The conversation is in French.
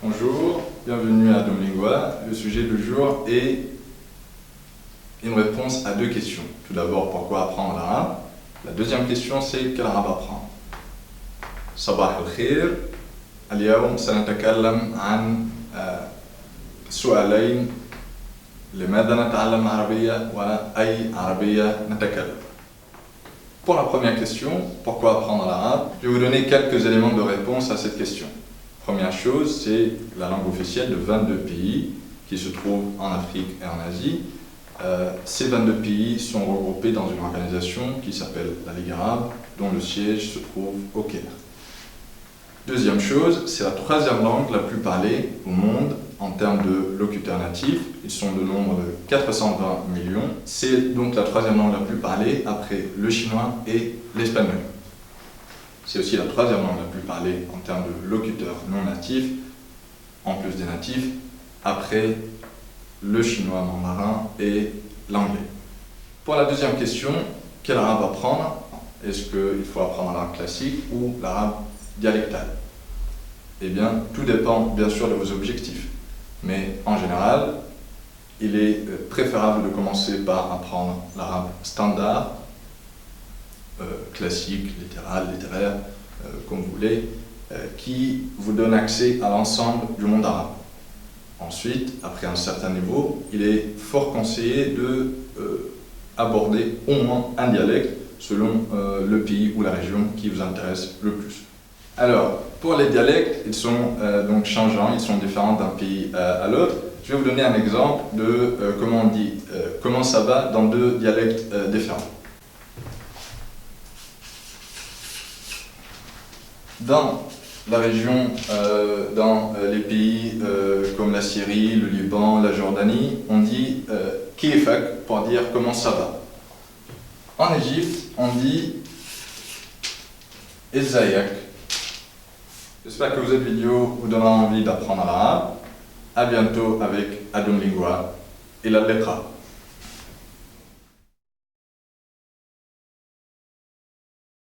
Bonjour, bienvenue à Domlingua. Le sujet du jour est une réponse à deux questions. Tout d'abord, pourquoi apprendre l'arabe? La deuxième question, c'est quel arabe apprendre? صباح الخير. اليوم سنتكلم عن سؤالين: لماذا نتعلم العربية وأي عربية نتكلم؟ Pour la première question, pourquoi apprendre l'arabe? Je vais vous donner quelques éléments de réponse à cette question. Première chose, c'est la langue officielle de 22 pays qui se trouvent en Afrique et en Asie. Ces 22 pays sont regroupés dans une organisation qui s'appelle la Ligue arabe, dont le siège se trouve au Caire. Deuxième chose, c'est la troisième langue la plus parlée au monde en termes de locuteurs natifs. Ils sont de nombre de 420 millions. C'est donc la troisième langue la plus parlée après le chinois et l'espagnol. C'est aussi la troisième langue la plus parlée en termes de locuteurs non natifs, en plus des natifs, après le chinois mandarin et l'anglais. Pour la deuxième question, quel arabe apprendre? Est-ce qu'il faut apprendre l'arabe classique ou l'arabe dialectal? Eh bien, tout dépend bien sûr de vos objectifs. Mais en général, il est préférable de commencer par apprendre l'arabe standard, classique, littéraire, comme vous voulez, qui vous donne accès à l'ensemble du monde arabe. Ensuite, après un certain niveau, il est fort conseillé de aborder au moins un dialecte selon le pays ou la région qui vous intéresse le plus. Alors, pour les dialectes, ils sont donc changeants, ils sont différents d'un pays à l'autre. Je vais vous donner un exemple de comment on dit comment ça va dans deux dialectes différents. Dans la région, dans les pays comme la Syrie, le Liban, la Jordanie, on dit kifak pour dire comment ça va. En Égypte, on dit ezayak. J'espère que cette vidéo vous donnera envie d'apprendre l'arabe. À bientôt avec Domlingua et la Lekra.